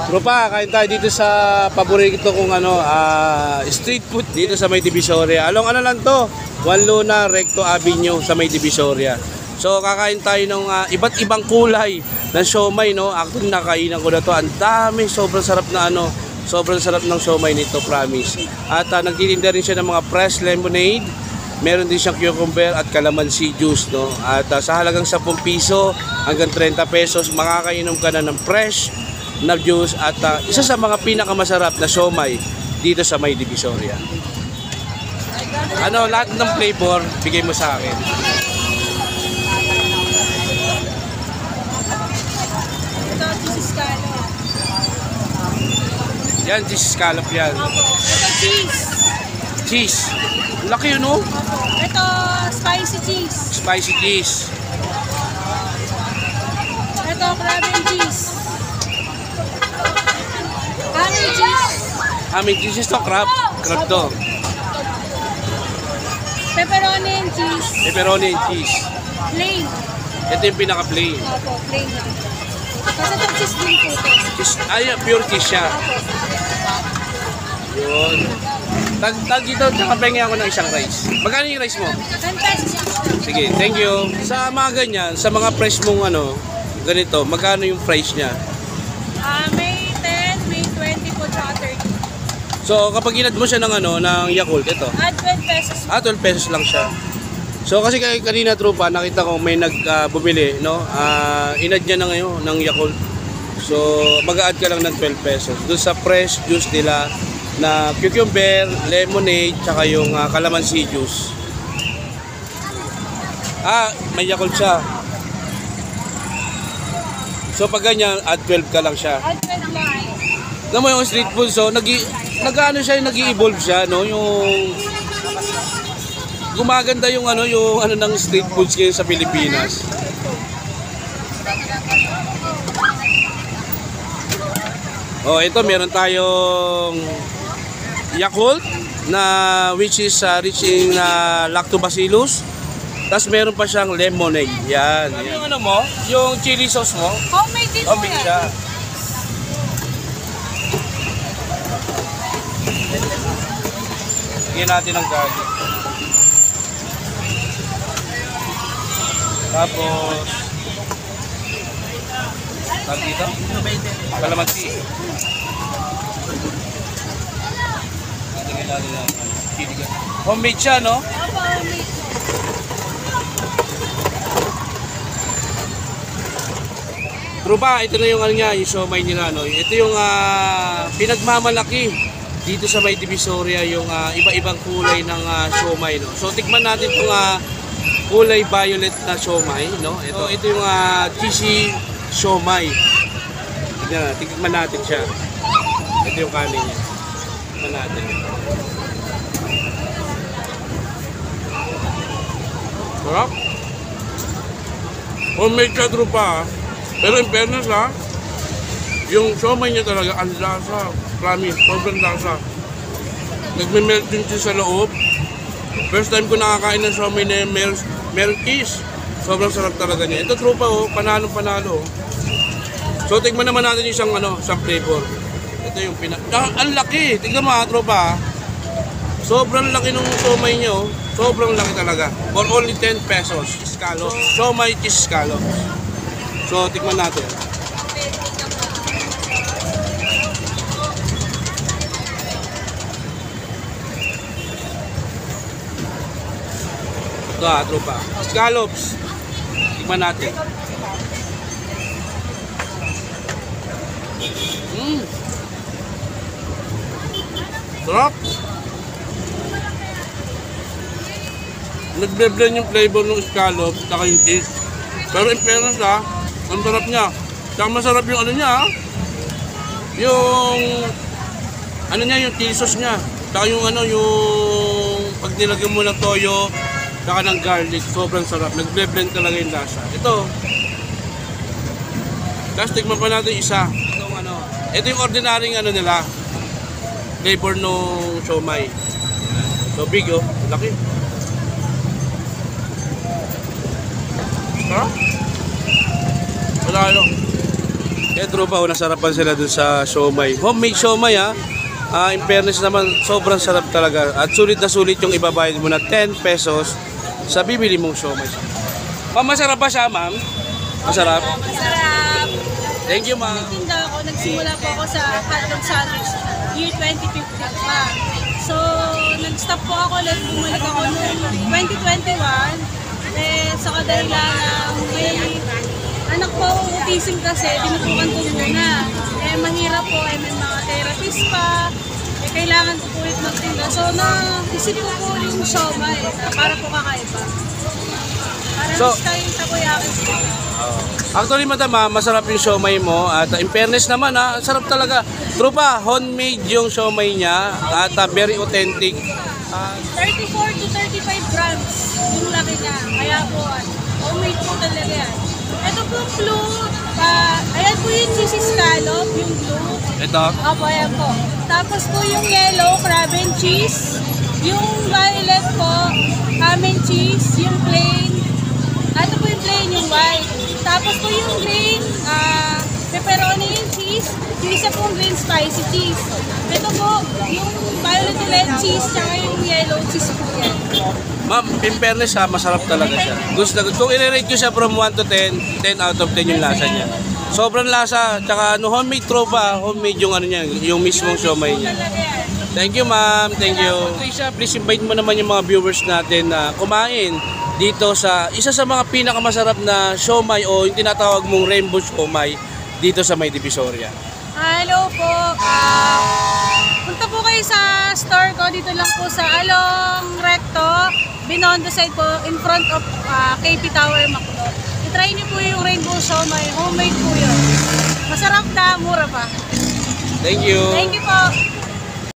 Tropa, kain tayo dito sa paborito kong street food dito sa May Divisoria. Along ano lang to, Juan Luna, Recto Avenue sa May Divisoria. So kakain tayo ng iba't ibang kulay ng siomay, no? Actually nakainan ko na to. Ang dami, sobrang sarap na sobrang sarap ng siomay nito, promise. At nagtitinda rin siya ng mga fresh lemonade. Meron din siyang cucumber at calamansi juice, no? At sa halagang 10 piso hanggang 30 pesos, makakainom ka na ng fresh na juice at isa sa mga pinakamasarap na siomay dito sa May Divisoria. Lahat ng flavor bigay mo sa akin. Ito, cheese scallop. Yan, cheese scallop yan. Opo. Ito, cheese. Cheese. Laki yun, no? Opo. Ito, spicy cheese. Spicy cheese. Ito, crab and cheese. Honey cheese. Aming cheese to, crab. Crab to. Pepperoni and cheese. Pepperoni and cheese. Plain. Ito yung pinaka-plain. Opo, plain lang. Kasi ito cheese din po ito. Cheese, pure cheese siya. Opo. Yun. Tag dito, nakapengi ako ng isang rice. Magkano yung rice mo? 10 pesos. Sige, thank you. Sa mga ganyan, sa mga price mong ganito, magkano yung price niya? May 10, may 20 po, tsaka 30. So, kapag inad mo siya ng ng Yakult, ito. 12 pesos. 12 pesos lang siya. So, kasi kanina tropa, nakita ko may bumili, no? Inad niya na ngayon ng Yakult. So, mag-a-add ka lang ng 12 pesos. Doon sa fresh juice nila na cucumber, lemonade, tsaka yung calamansi juice. May Yakult siya. So, pag ganyan, add 12 ka lang siya. Add 12 lang. Alam mo yung street food, so nag-i-evolve siya, no? Yung gumaganda yung ng street foods ngayon sa Pilipinas. Oh, ito meron tayong Yakult na which is rich in lactobacillus. Tapos meron pa siyang lemonade. Yan. Yung yung chili sauce mo? Homemade din po Homemade yan. siya. Lagyan natin ng garlic. Tapos tawag dito? Calamansi. Lagyan natin ng chili. Homemade siya, no? Opo, homemade. Trupa, ito na yung yung siomay nila, no? Ito yung pinagmamalaki dito sa May Divisoria, yung iba-ibang kulay ng siomay, no? So tikman natin itong kulay violet na siomay, no? Ito yung cheesy siomay. Tikman natin siya. Ito yung kanin niya. Tikman natin. Sarap. Homemade siya, trupa. Pero in fairness yung siomay niya talaga, ang lasa. Promise, sobrang lasa. Nagme-melt yung cheese sa loob. First time ko nakakain ng siomay na melt cheese. Sobrang sarap talaga niya. Ito trupa, panalo-panalo. So tignan naman natin yung isang flavor. Ito yung ang laki! Tignan mo tropa. Sobrang laki ng siomay niya, Sobrang laki talaga. For only 10 pesos. Scallops. Siomay cheese scallops. So tignan natin. Ito tropa. Scallops. Tignan natin. Sarap. Nagbe-blend yung flavor ng scallops at yung cheese. Pero in fairness ang sarap niya. Saka masarap yung niya yung yung chili sauce niya. Saka yung yung pag nilagyan mo ng toyo saka ng garlic, sobrang sarap. Nagbe-blend talaga yung lasa. Ito. Tapos tignan pa natin isa. Ito yung ordinary nila. Flavor ng siomay. So big laki. Wala tropa, nasarapan sila dun sa siomay. Homemade siomay ha. In fairness naman, sobrang sarap talaga. At sulit na sulit yung ibabayad mo na 10 pesos sa bibili mong siomay. Ma'am, masarap ba siya, ma'am? Masarap? Masarap. Thank you, ma'am. Tinda ako, nagsimula po ako sa hotdog sandwich year 2015 pa. So, nag-stop po ako, like, bumalik ako noong 2021. Eh, sa kadahilan may anak po, autism kasi, tinutukan ko muna. Eh, mahirap po, may mga therapist pa. Eh, kailangan ko po ulit magtinda. So, naisip ko po yung siomay para po kakaiba. Para So, style takoyaki po. Actually, madam, masarap yung siomay mo. At in fairness naman, sarap talaga. Tropa, homemade yung siomay niya. At very authentic. 34 to 35 grams yung laki niya. Kaya po, homemade po talaga yan. Ito po blue. Ayan po yung cheesy scallop, yung blue. Ito. Opo, ayan po. Tapos po yung yellow, crab and cheese. Yung violet po, ham and cheese. Yung plain. Ito po yung plain, yung white. Tapos po yung green, pepperoni and cheese. Yung isa pong green spicy cheese. Ito po, yung violet ulit cheese, tsaka yung yellow cheese po yan. Ma'am, in fairness masarap talaga siya. Gusto, kung i-rate ko siya from 1 to 10, 10 out of 10 yung lasa niya. Sobrang lasa, tsaka homemade tropa, homemade yung ano niya, yung mismong siomay niya. Thank you, ma'am. Thank you. Trisha, please invite mo naman yung mga viewers natin na kumain dito sa isa sa mga pinakamasarap na siomay o yung tinatawag mong rainbow siomay dito sa May Divisoria. Hello po. Punta po kayo sa store ko. Dito lang po sa Along Recto. Binondo side po in front of KP Tower Macdo. I-try niyo po yung rainbow siomay. Homemade po yun. Masarap na, mura pa. Thank you. Thank you po.